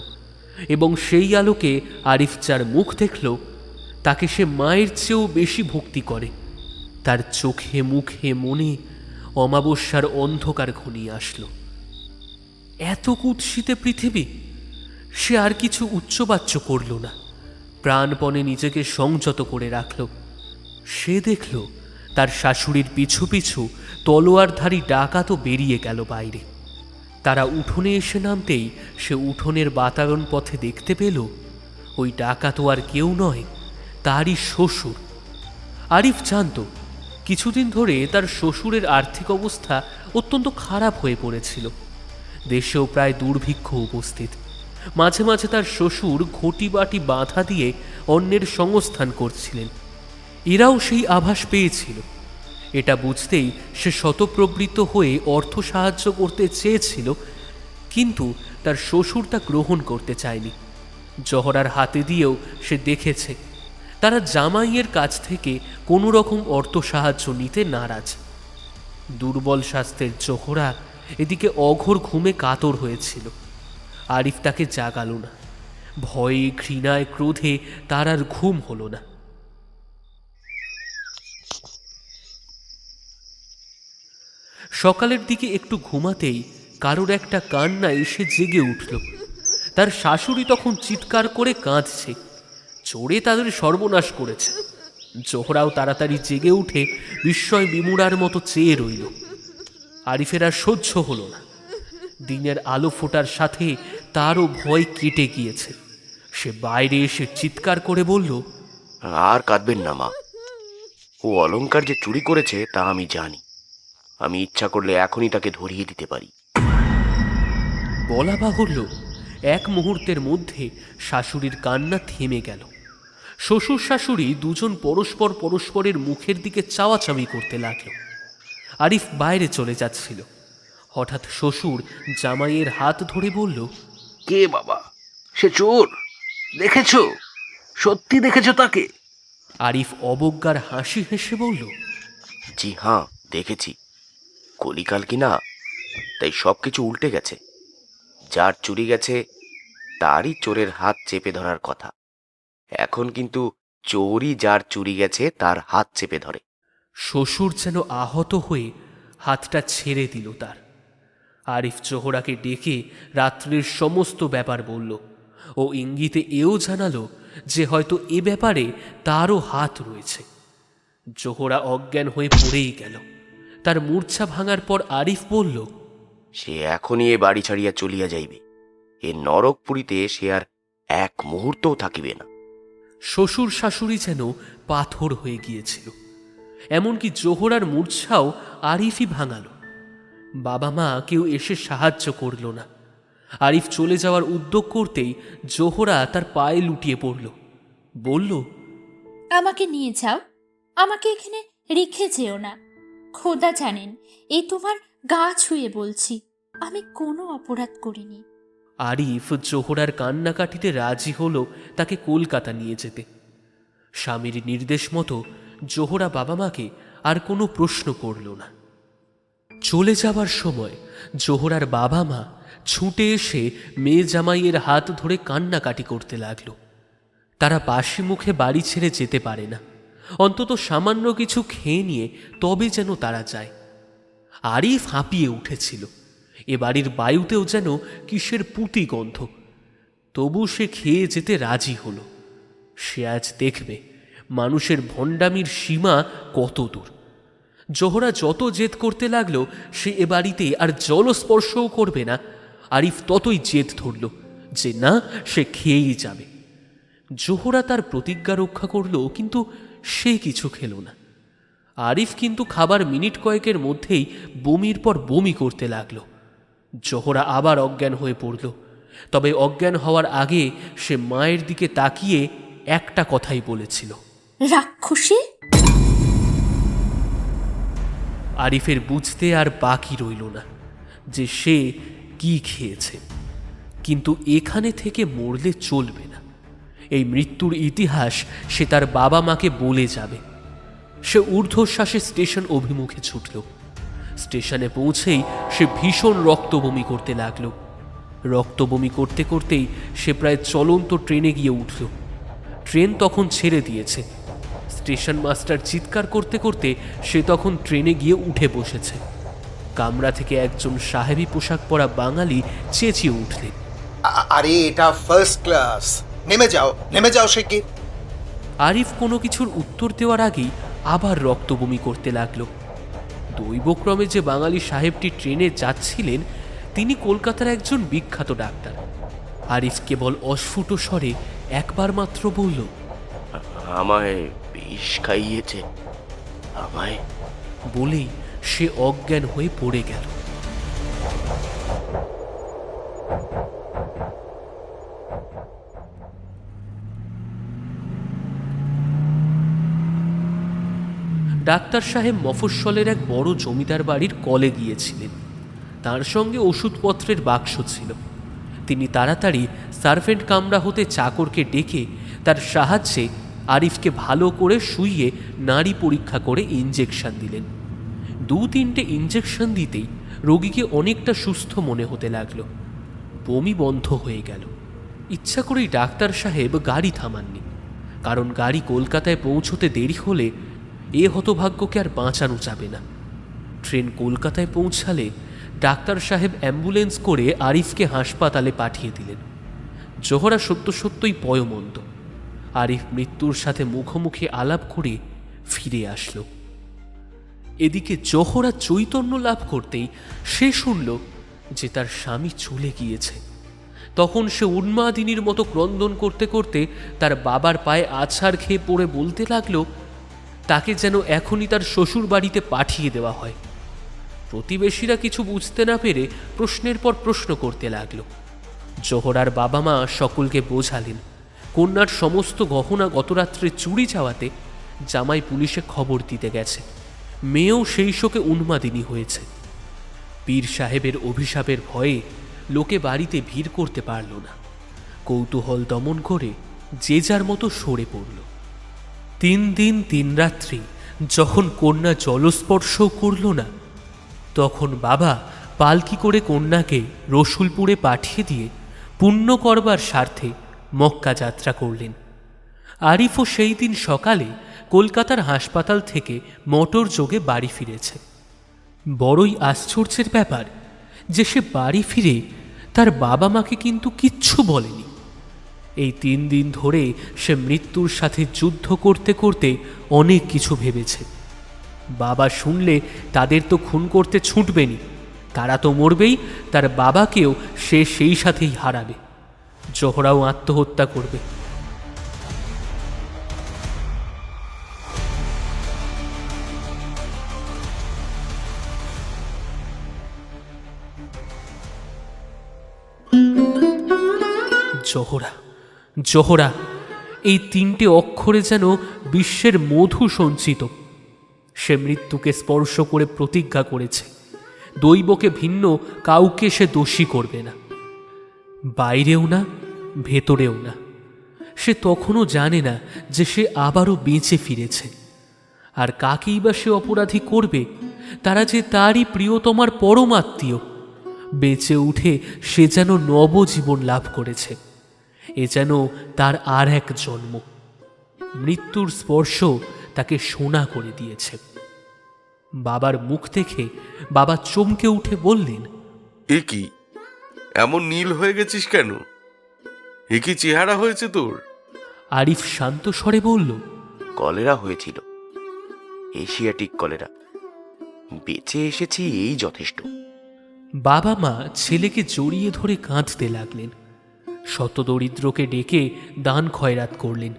এবং সেই আলোকে আরিফ যার মুখ দেখল তাকে সে মায়ের চেয়েও বেশি ভক্তি করে। তার চোখে মুখে মনে অমাবস্যার অন্ধকার ঘনিয়ে আসলো। এত কুৎসিতে পৃথিবী! সে আর কিছু উচ্চবাচ্য করল না, প্রাণপণে নিজেকে সংযত করে রাখল। সে দেখল তার শাশুড়ির পিছু পিছু তলোয়ারধারী ডাকাতও বেরিয়ে গেল বাইরে। তারা উঠোনে এসে নামতেই সে উঠোনের বাতায়ন পথে দেখতে পেল ওই ডাকাতও আর কেউ নয়, তারই শ্বশুর। আরিফ জানত কিছুদিন ধরে তার শ্বশুরের আর্থিক অবস্থা অত্যন্ত খারাপ হয়ে পড়েছিল। দেশেও প্রায় দুর্ভিক্ষ উপস্থিত। মাঝে মাঝে তার শ্বশুর ঘটি বাটি বাঁধা দিয়ে অন্যের সংস্থান করছিলেন। এরাও সেই আভাস পেয়েছিল। এটা বুঝতেই সে শতপ্রবৃত্ত হয়ে অর্থ সাহায্য করতে চেয়েছিল, কিন্তু তার শ্বশুর তা গ্রহণ করতে চায়নি। জোহরার হাতে দিয়েও সে দেখেছে তারা জামাইয়ের কাছ থেকে কোনো রকম অর্থ সাহায্য নিতে নারাজ। দুর্বল স্বাস্থ্যের জোহরা এদিকে অঘোর ঘুমে কাতর হয়েছিল। আরিফ তাকে জাগালো না। ভয়ে, ঘৃণায়, ক্রোধে তার আর ঘুম হলো না। সকালের দিকে একটু ঘুমাতেই কারোর একটা কান্নায় সে জেগে উঠল। তার শাশুড়ি তখন চিৎকার করে কাঁদছে। চোরে তাদের সর্বনাশ করেছে। জোহরাও তাড়াতাড়ি জেগে উঠে বিস্ময় বিমূঢ়ার মতো চেয়ে রইল। আরিফের আর সহ্য হলো না। দিনের আলো ফোটার সাথে তারও ভয় কেটে গিয়েছে। সে বাইরে এসে চিৎকার করে বলল, আর কাঁদবেন না মা। ও অলংকার যে চুরি করেছে তা আমি জানি। আমি ইচ্ছা করলে এখনই তাকে ধরিয়ে দিতে পারি। বলা বাহুল্য, এক মুহূর্তের মধ্যে শাশুড়ির কান্না থেমে গেল। শ্বশুর শাশুড়ি দুজন পরস্পর পরস্পরের মুখের দিকে চাওয়াচাওয়ি করতে লাগলো। আরিফ বাইরে চলে যাচ্ছিল। হঠাৎ শ্বশুর জামাইয়ের হাত ধরে বলল, কে বাবা? সে চোর? দেখেছো? সত্যি দেখেছো তাকে? আরিফ অবজ্ঞার হাসি হেসে বলল, জি হ্যাঁ, দেখেছি। কলিকাল কি না, তাই সব কিছু উল্টে গেছে। যার চুরি গেছে তারই চোরের হাত চেপে ধরার কথা। এখন কিন্তু চোরই যার চুরি গেছে তার হাত চেপে ধরে। শ্বশুর যেন আহত হয়ে হাতটা ছেড়ে দিল তার। আরিফ জোহরাকে ডেকে রাত্রির সমস্ত ব্যাপার বলল ও ইঙ্গিতে এও জানালো যে হয়তো এ ব্যাপারে তারও হাত রয়েছে। জোহরা অজ্ঞান হয়ে পড়েই গেল। তার মূর্ছা ভাঙার পর আরিফ বলল, সে এখনই এ বাড়ি ছাড়িয়া চলিয়া যাইবে। এ নরকপুরীতে সে আর এক মুহূর্তও থাকিবে না। শ্বশুর শাশুড়ি যেন পাথর হয়ে গিয়েছিল। এমনকি জোহরার মূর্ছাও আরিফই ভাঙালো। বাবা মা কেউ এসে সাহায্য করল না। আরিফ চলে যাওয়ার উদ্যোগ করতেই জোহরা তার পায়ে লুটিয়ে পড়ল। বলল, আমাকে নিয়ে যাও, আমাকে এখানে রেখে যেও না। খোদা জানেন, এই তোমার গা ছুঁয়ে বলছি, আমি কোনো অপরাধ করিনি। আরিফ জোহরার কান্নাকাটিতে রাজি হলো তাকে কলকাতা নিয়ে যেতে। স্বামীর নির্দেশ মতো জোহরা বাবা মাকে আর কোনো প্রশ্ন করল না। চলে যাবার সময় জোহরার বাবা মা ছুটে এসে মেয়ে জামাইয়ের হাত ধরে কান্নাকাটি করতে লাগল। তারা বাসি মুখে বাড়ি ছেড়ে যেতে পারে না। অন্তত সামান্য কিছু খেয়ে নিয়ে তবে যেন তারা যায়। আরিফ হাঁপিয়ে উঠেছিল। এ বাড়ির বায়ুতেও যেন কিসের পুঁতি গন্ধ। তবু সে খেয়ে যেতে রাজি হলো। সে আজ দেখবে মানুষের ভণ্ডামির সীমা কত দূর। জোহরা যত জেদ করতে লাগলো সে এ বাড়িতে আর জলস্পর্শও করবে না, আরিফ ততই জেদ ধরল যে না, সে খেয়েই যাবে। জোহরা তার প্রতিজ্ঞা রক্ষা করল, কিন্তু সে কিছু খেল না। আরিফ কিন্তু খাবার মিনিট কয়েকের মধ্যেই বমির পর বমি করতে লাগল। জোহরা আবার অজ্ঞান হয়ে পড়ল। তবে অজ্ঞান হওয়ার আগে সে মায়ের দিকে তাকিয়ে একটা কথাই বলেছিল, রাক্ষসী। আরিফের বুঝতে আর বাকি রইল না যে সে কি খেয়েছে। কিন্তু এখানে থেকে মরলে চলবে না। এই মৃত্যুর ইতিহাস সে তার বাবা মাকে বলে যাবে। সে ঊর্ধ্বশ্বাসে স্টেশন অভিমুখে ছুটল। স্টেশনে পৌঁছেই সে ভীষণ রক্তবমি করতে লাগল। রক্তবমি করতে করতেই সে প্রায় চলন্ত ট্রেনে গিয়ে উঠল। ট্রেন তখন ছেড়ে দিয়েছে। স্টেশন মাস্টার চিৎকার করতে করতে সে তখন ট্রেনে গিয়ে উঠে বসেছে। কামরা থেকে একজন সাহেবী পোশাক পরা বাঙালি চেঁচিয়ে উঠলেন, আরে এটা ফার্স্ট ক্লাস, নেমে যাও শিগগির। আরিফ কোনো কিছুর উত্তর দেওয়ার আগেই আবার রক্তবমি করতে লাগল। দৈবক্রমে যে বাঙালি সাহেবটি ট্রেনে যাচ্ছিলেন তিনি কলকাতার একজন বিখ্যাত ডাক্তার। আরিফ কেবল অস্ফুট স্বরে একবার মাত্র বলল, আমায় বিষ খাইয়েছে, আমায়। বলেই সে অজ্ঞান হয়ে পড়ে গেল। ডাক্তার সাহেব মফস্বলের এক বড় জমিদার বাড়ির কলে গিয়েছিলেন। তার সঙ্গে ওষুধপত্রের বাক্স ছিল। তিনি তাড়াতাড়ি সার্ভেন্ট কামরা হতে চাকরকে ডেকে তার সাহায্যে আরিফকে ভালো করে শুইয়ে নাড়ি পরীক্ষা করে ইঞ্জেকশন দিলেন। 2-3টে ইঞ্জেকশন দিতেই রোগীকে অনেকটা সুস্থ মনে হতে লাগলো। বমি বন্ধ হয়ে গেল। ইচ্ছা করেই ডাক্তার সাহেব গাড়ি থামাননি, কারণ গাড়ি কলকাতায় পৌঁছতে দেরি হলে এ হতভাগ্যকে আর বাঁচানো যাবে না। ট্রেন কলকাতায় পৌঁছালে ডাক্তার সাহেব অ্যাম্বুলেন্স করে আরিফকে হাসপাতালে পাঠিয়ে দিলেন। জোহরা সত্যই পয়মন্ত। আরিফ মৃত্যুর সাথে মুখোমুখি আলাপ করে ফিরে আসলো। এদিকে জোহরা চৈতন্য লাভ করতেই সে শুনল যে তার স্বামী চলে গিয়েছে। তখন সে উন্মাদিনীর মতো ক্রন্দন করতে করতে তার বাবার পায়ে আছাড় খেয়ে পড়ে বলতে লাগলো তাকে যেন এখনই তার শ্বশুর বাড়িতে পাঠিয়ে দেওয়া হয়। প্রতিবেশীরা কিছু বুঝতে না পেরে প্রশ্নের পর প্রশ্ন করতে লাগলো। জোহরার বাবা মা সকলকে বোঝালেন কন্যার সমস্ত গহনা গতরাত্রে চুরি যাওয়াতে জামাই পুলিশে খবর দিতে গেছে। মেয়েও সেই শোকে উন্মাদিনী হয়েছে। পীর সাহেবের অভিশাপের ভয়ে লোকে বাড়িতে ভিড় করতে পারল না। কৌতূহল দমন করে যে যার মতো সরে পড়ল। 3 দিন 3 রাত্রি যখন কন্যা জলস্পর্শও করল না, তখন বাবা পালকি করে কন্যাকে রসুলপুরে পাঠিয়ে দিয়ে পুণ্য করবার স্বার্থে মক্কা যাত্রা করলেন। আরিফও সেই দিন সকালে কলকাতার হাসপাতাল থেকে মোটর যোগে বাড়ি ফিরেছে। বড়ই আশ্চর্যের ব্যাপার যে সে বাড়ি ফিরে তার বাবা মাকে কিন্তু কিচ্ছু বলেনি। এই 3 দিন ধরে সে মৃত্যুর সাথে যুদ্ধ করতে করতে অনেক কিছু ভেবেছে। বাবা শুনলে তাদের তো খুন করতে ছুটবেনি, তারা তো মরবেই, তার বাবাকেও সে সেই সাথেই হারাবে। জোহরাও আত্মহত্যা করবে। জোহরা জোহরা এই 3টে অক্ষরে যেন বিশ্বের মধু সঞ্চিত। সে মৃত্যুকে স্পর্শ করে প্রতিজ্ঞা করেছে দৈবকে ভিন্ন কাউকে সে দোষী করবে না, বাইরেও না ভেতরেও না। সে তখনও জানে না যে সে আবারও বেঁচে ফিরেছে। আর কাকেই বা সে অপরাধী করবে? তারা যে তারই প্রিয়তমার পরমাত্মীয়। বেঁচে উঠে সে যেন নবজীবন লাভ করেছে। এ যেন তার আর এক জন্ম। মৃত্যুর স্পর্শ তাকে সোনা করে দিয়েছে। বাবার মুখ দেখে বাবা চমকে উঠে বললেন, এ কি এমন নীল হয়ে গেছিস কেন? এ কি চেহারা হয়েছে তোর? আরিফ শান্ত স্বরে বলল, কলেরা হয়েছিল, এশিয়াটিক কলেরা। বেঁচে এসেছি এই যথেষ্ট। বাবা মা ছেলেকে জড়িয়ে ধরে কাঁদতে লাগলেন। শতদরিদ্রকে ডেকে দান খয়রাত করলেন।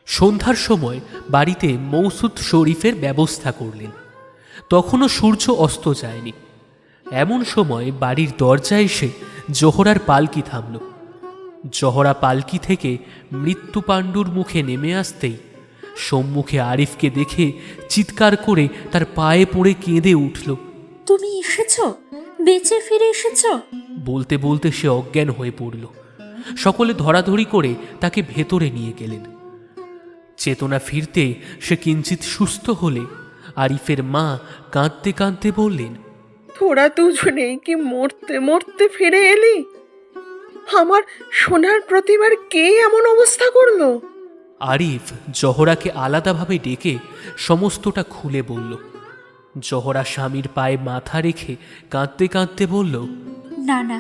সন্ধ্যার সময় বাড়িতে মৌসুদ শরীফের ব্যবস্থা করলেন। তখনও সূর্য অস্ত যায়নি। এমন সময় বাড়ির দরজায় এসে জোহরার পালকি থামল। জোহরা পালকি থেকে মৃত্যু পাণ্ডুর মুখে নেমে আসতেই সম্মুখে আরিফকে দেখে চিৎকার করে তার পায়ে পড়ে কেঁদে উঠল। তুমি এসেছো, বেঁচে ফিরে এসেছো। বলতে বলতে সে অজ্ঞান হয়ে পড়ল। সকলে ধরাধরি করে তাকে ভেতরে নিয়ে গেলেন। চেতনা ফিরতে সে কিঞ্চিত সুস্থ হলে আরিফের মা কাঁদতে কাঁদতে বললেন, তোরা দুজনেই কি মরতে মরতে ফিরে এলি? আমার সোনার প্রতিমার কে এমন অবস্থা করলো? আরিফ জোহরাকে আলাদাভাবে ডেকে সমস্তটা খুলে বলল। জোহরা স্বামীর পায়ে মাথা রেখে কাঁদতে কাঁদতে বলল, না না,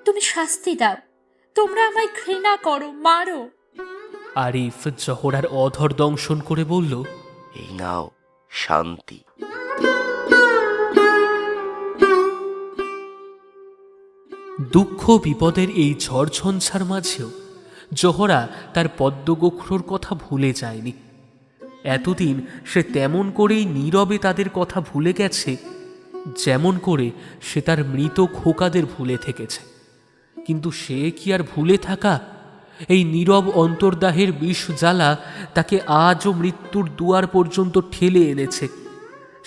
তুমি শাস্তি দাও, তোমরা আমায় ঘৃণা করো, মারো। আরিফ জোহরার অধর দংশন করে বলল, এই নাও শান্তি। দুঃখ বিপদের এই ঝড়ঝঞ্ঝার মাঝেও জোহরা তার পদ্মগোখরোর কথা ভুলে যায়নি। এতদিন সে তেমন করেই নীরবে তাদের কথা ভুলে গেছে, যেমন করে সে তার মৃত খোকাদের ভুলে থেকেছে। কিন্তু সে কি আর ভুলে থাকা? এই নীরব অন্তর্দাহের বিষ জ্বালা তাকে আজও মৃত্যুর দুয়ার পর্যন্ত ঠেলে এনেছে।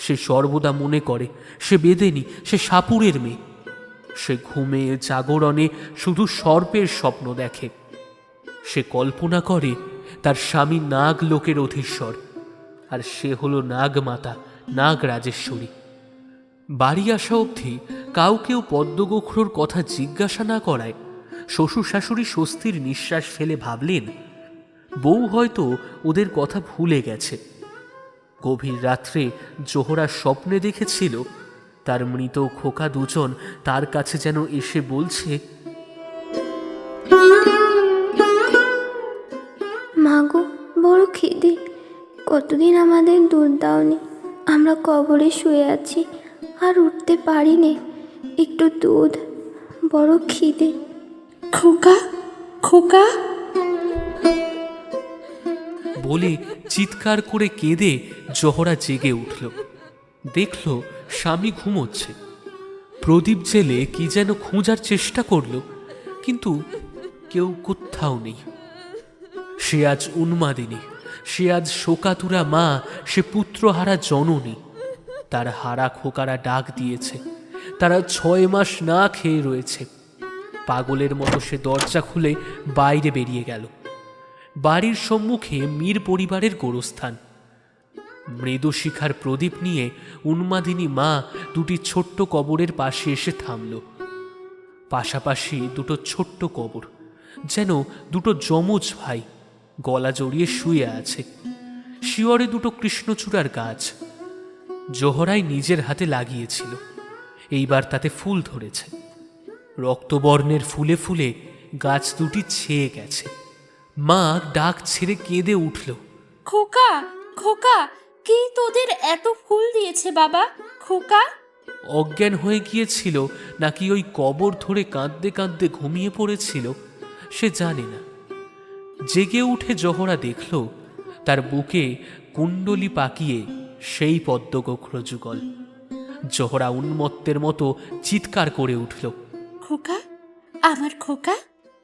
সে সর্বদা মনে করে সে বেদেনী, সে সাপুরের মেয়ে। সে ঘুমে জাগরণে শুধু সর্পের স্বপ্ন দেখে। সে কল্পনা করে তার স্বামী নাগ লোকের অধীশ্বর, আর সে হলো নাগমাতা, নাগ রাজেশ্বরী। বাড়ি আসা অবধি কাউকেও পদ্মগোখরোর কথা জিজ্ঞাসা না করায় শ্বশুর শাশুড়ি স্বস্তির নিঃশ্বাস ফেলে ভাবলেন বউ হয়তো ওদের কথা ভুলে গেছে। গভীর রাত্রে জোহরা স্বপ্নে দেখেছিল তার মৃত খোকা দুজন তার কাছে যেন এসে বলছে, মা, বড় খিদে, কতদিন আমাদের দুধ দাওনি, আমরা কবরে শুয়ে আছি আর উঠতে পারি নে, একটু দুধ, বড় খিদে। খোকা, খোকা। বলে চিৎকার করে কেঁদে জহরা জেগে উঠল। দেখল স্বামী ঘুমোচ্ছে। প্রদীপ জেলে কি যেন খোঁজার চেষ্টা করল, কিন্তু কেউ কোথাও নেই। সে আজ উন্মাদিনী, সে আজ শোকাতুরা মা, সে পুত্রহারা জননী। তার হারা খোকারা ডাক দিয়েছে, তারা 6 মাস না খেয়ে রয়েছে। পাগলের মতো সে দরজা খুলে বাইরে বেরিয়ে গেল। বাড়ির সম্মুখে মীর পরিবারের গোরস্থান। মৃদু শিখার প্রদীপ নিয়ে উন্মাদিনী মা দুটি ছোট্ট কবরের পাশে এসে থামল। পাশাপাশি দুটো ছোট্ট কবর, যেন দুটো যমজ ভাই, গলা জড়িয়ে শুয়ে আছে। শিয়রে দুটো কৃষ্ণচূড়ার গাছ। জোহরাই নিজের হাতে লাগিয়েছিল, এইবার তাতে ফুল ধরেছে। রক্তবর্ণের ফুলে ফুলে গাছ দুটি ছেয়ে গেছে। মা ডাক ছেড়ে কেঁদে উঠল। খোকা, খোকা, কে তোদের এত ফুল দিয়েছে বাবা? খোকা। অজ্ঞান হয়ে গিয়েছিল নাকি ওই কবর ধরে কাঁদতে কাঁদতে ঘুমিয়ে পড়েছিল সে জানে না। জেগে উঠে জহরা দেখল তার বুকে কুণ্ডলি পাকিয়ে সেই পদ্মগোখ্র যুগল। জহরা উন্মত্তের মতো চিৎকার করে উঠল, খোকা, আমার খোকা,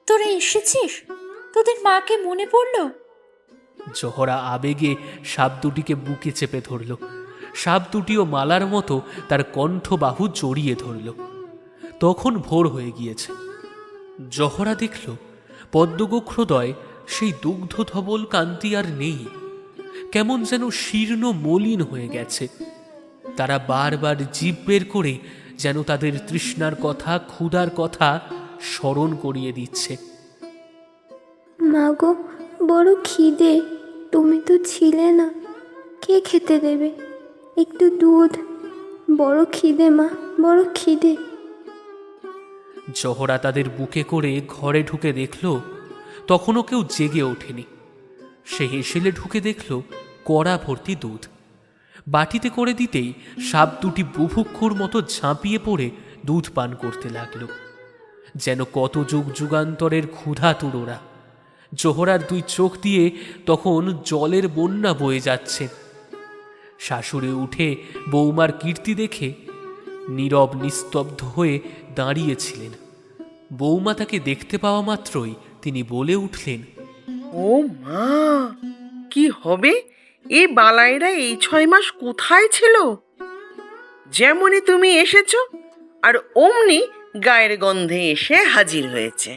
তোরা এসেছিস? তোদের মাকে মনে পড়ল? জহরা আবেগে সাপ দুটিকে বুকে চেপে ধরল। সাপ দুটিও মালার মতো তার কণ্ঠবাহু জড়িয়ে ধরল। তখন ভোর হয়ে গিয়েছে। জহরা দেখল পদ্মগোখ্রদয় সেই দুগ্ধ ধবল কান্তি আর নেই, কেমন যেন শীর্ণ মলিন হয়ে গেছে। তারা বারবার জিভ বের করে যেন তাদের তৃষ্ণার কথা, ক্ষুধার কথা স্মরণ করিয়ে দিচ্ছে। মা গো, বড় খিদে, তুমি তো ছিলে না, কে খেতে দেবে? একটু দুধ, বড় খিদে মা, বড় খিদে। জহরা তাদের বুকে করে ঘরে ঢুকে দেখল তখনও কেউ জেগে ওঠেনি। সে হেসেলে ঢুকে দেখল কড়া ভর্তি দুধ। বাটিতে করে দিতেই সাপ দুটি বুভুক্ষুর মতো ঝাঁপিয়ে পড়ে দুধ পান করতে লাগল, যেন কত যুগ যুগান্তরের ক্ষুধা তুড়োরা। জোহরার 2 চোখ দিয়ে তখন জলের বন্যা বয়ে যাচ্ছে। শাশুড়ি উঠে বৌমার কীর্তি দেখে নীরব নিস্তব্ধ হয়ে দাঁড়িয়েছিলেন। বৌমা তাকে দেখতে পাওয়া মাত্রই তিনি বলে উঠলেন, ও মা, কি হবে? এই বালাইরা এই 6 মাস কোথায় ছিল? যেমনই তুমি এসেছো আর অমনি গায়ের গন্ধে এসে হাজির হয়েছে।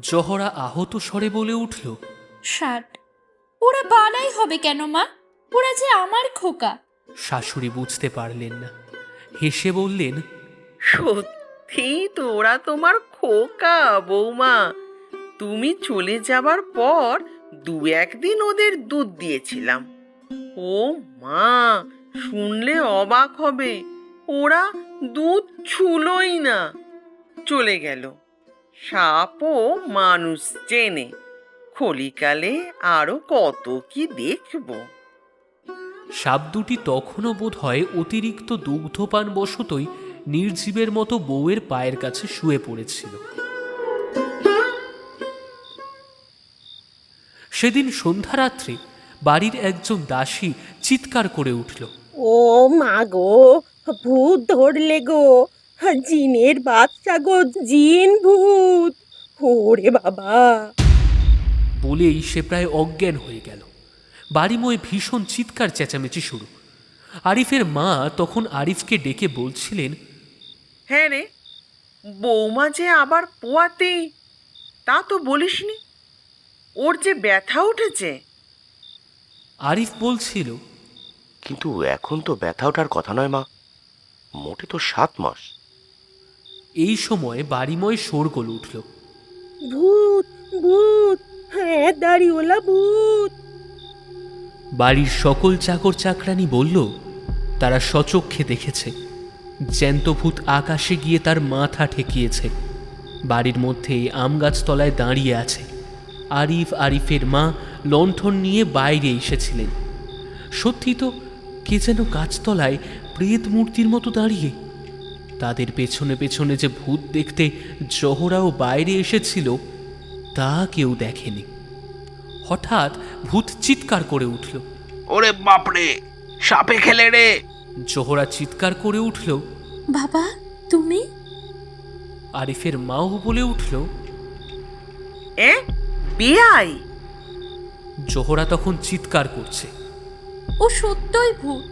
জহরা আহত স্বরে বলে উঠল, 60। ওরা বালাই হবে কেন মা? ওরা যে আমার খোকা। শাশুড়ি বুঝতে পারলেন না, হেসে বললেন, সত্যি তো ওরা তোমার খোকা বৌমা। তুমি চলে যাবার পর 2-1 দিন ওদের দুধ দিয়েছিলাম। ও মা, শুনলে অবাক হবে, ওরা দুধ ছুলোই না, চলে গেল। সাপও মানুষ চেনে, কলিকালে আরো কত কি দেখব। সাপ দুটি তখনও বোধ হয় অতিরিক্ত দুগ্ধপান বশতই নির্জীবের মতো বউয়ের পায়ের কাছে শুয়ে পড়েছিল। সেদিন সন্ধ্যারাত্রে বাড়ির একজন দাসী চিৎকার করে উঠল, ও মা গো, ভূত ধরলে গো, জিনের বাচ্চা গো, জিন ভূত, ওরে বাবা। বলেই সে প্রায় অজ্ঞান হয়ে গেল। বাড়িময় ভীষণ চিৎকার চেঁচামেচি শুরু। আরিফের মা তখন আরিফকে ডেকে বলছিলেন, হ্যাঁ রে, বৌমা যে আবার পোয়াতে, তা তো বলিসনি। ওর যে ব্যথা উঠেছে। আরিফ বলছিল, কিন্তু এখন তো ব্যথা ওঠার কথা নয় মা, মোটে তো 7 মাস। এই সময় বাড়িময় শোরগোল উঠল। ভূত, ভূত, হ্যাঁ দাড়িওয়ালা ভূত। বাড়ির সকল চাকর চাকরানি বলল তারা সচক্ষে দেখেছে জ্যান্ত ভূত আকাশে গিয়ে তার মাথা ঠেকিয়েছে। বাড়ির মধ্যে আম গাছতলায় দাঁড়িয়ে আছে। আরিফের মা লণ্ঠন নিয়ে বাইরে এসেছিলেন। সত্যি তো কে যেন গাছতলায় প্রেত মূর্তির মতো দাঁড়িয়ে। তাদের পেছনে পেছনে যে ভূত দেখতে জহরাও বাইরে এসেছিল তা কেউ দেখেনি। হঠাৎ ভূত চিৎকার করে উঠল, ওরে বাপরে, সাপে খেলে রে! জোহরা চিৎকার করে উঠল, বাবা তুমি? আরিফের মাও বলে উঠল, বেআই! জোহরা তখন চিৎকার করছে, ও সত্যই ভূত,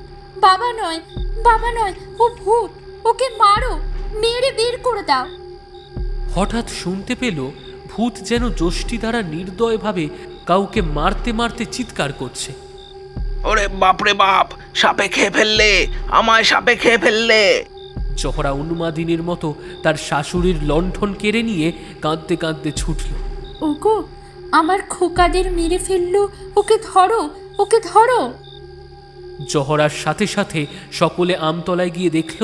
বাবা নয়, বাবা নয়, ও ভূত, ওকে মারো, মেরে বের করে দাও। হঠাৎ শুনতে পেল ভূত যেন যষ্টি দ্বারা নির্দয়ভাবে কাউকে মারতে মারতে চিৎকার করছে, ওরে বাপরে বাপ, সাপে খেয়ে ফেললে, আমায় সাপে খেয়ে ফেললে! জোহরা উন্মাদিনীর মতো তার শাশুড়ির লণ্ঠন কেড়ে নিয়ে কাঁদতে কাঁদতে ছুটল। ওগো, আমার খোকাদের মেরে ফেললো, ওকে ধরো, ওকে ধরো। জহরার সাথে সাথে সকলে আমতলায় গিয়ে দেখল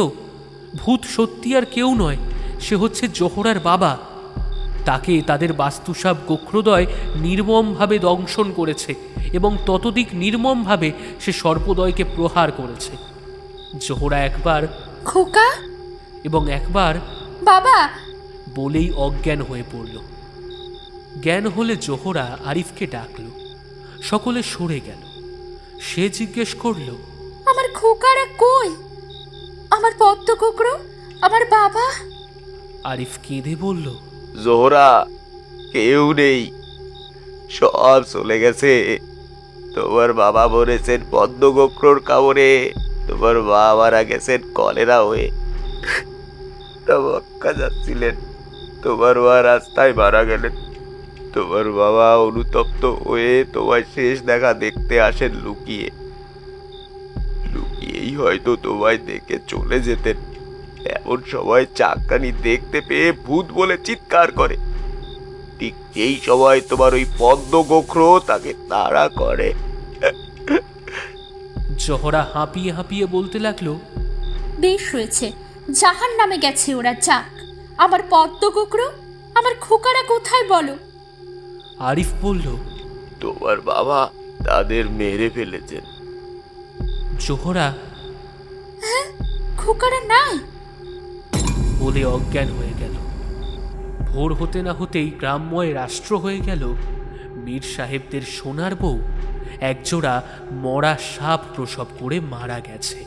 ভূত সত্যি আর কেউ নয়, সে হচ্ছে জোহরার বাবা। তাকে তাদের বাস্তুসাপ গোখ্রদয় নির্মমভাবে দংশন করেছে এবং ততোধিক নির্মমভাবে সে সর্পদয়কে প্রহার করেছে। জোহরা একবার খোকা এবং একবার বাবা বলেই অজ্ঞান হয়ে পড়ল। জ্ঞান হলে জোহরা আরিফকে ডাকল। সকলে সরে গেল। সে জিজ্ঞেস করল, আমার খোকারা কই? আমার পদ্ম কুকরো, আমার বাবা? আরিফ কেঁদে বলল, জোহরা, কেউ নেই, সব চলে গেছে। তোমার বাবা মরেছেন পদ্মগোখ্রর কামড়ে, তোমার মা মারা গেছেন কলেরা হয়ে। মক্কা যাচ্ছিলেন, তোমার মা রাস্তায় মারা গেলেন। তোমার বাবা অনুতপ্ত হয়ে তোমার শেষ দেখা দেখতে আসেন লুকিয়ে। লুকিয়েই হয়তো তোমায় দেখে চলে যেতেন। এমন সময় চাকরানি দেখতে পেয়ে ভূত বলে চিৎকার করে। ঠিক এই সময় তোমার ওই পদ্মগোখ্র তাকে তাড়া করে। জোহরা হাঁপিয়ে হাঁপিয়ে বলতে লাগলো, বেশ হয়েছে, জাহান নামে গেছে ওরা, যাক। আমার পদ্ম কুকরো, আমার খোকারা কোথায় বলো? আরিফ বলল, তোমার বাবা তাদের মেরে ফেলেছেন। জোহরা খোকারা নাই বলে অজ্ঞান হয়ে গেল। ভোর হতে না হতেই গ্রাম্যয় রাষ্ট্র হয়ে গেল মীর সাহেবদের সোনার বউ একজোড়া মরা সাপ প্রসব করে মারা গেছে।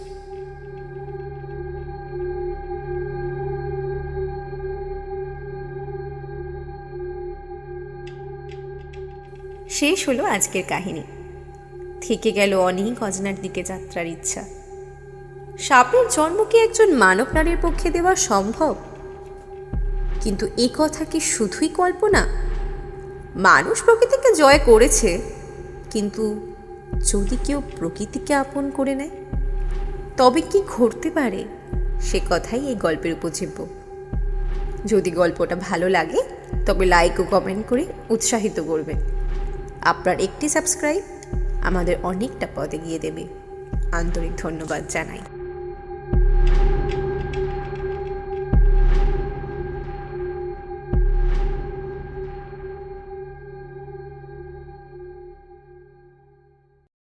শেষ হলো আজকের কাহিনী। থেকে গেল অনেক অজানার দিকে যাত্রার ইচ্ছা। সাপের জন্ম কি একজন মানব নারীর পক্ষে দেওয়া সম্ভব? কিন্তু এ কথা কি শুধুই কল্পনা? মানুষ প্রকৃতিকে জয় করেছে, কিন্তু যদি কেউ প্রকৃতিকে আপন করে নেয় তবে কি ঘটতে পারে সে কথাই এই গল্পের উপজীব্য। যদি গল্পটা ভালো লাগে তবে লাইক ও কমেন্ট করে উৎসাহিত করবেন। আপনার একটি সাবস্ক্রাইব আমাদের অনেকটা পথে গিয়ে দেবে। আন্তরিক ধন্যবাদ জানাই।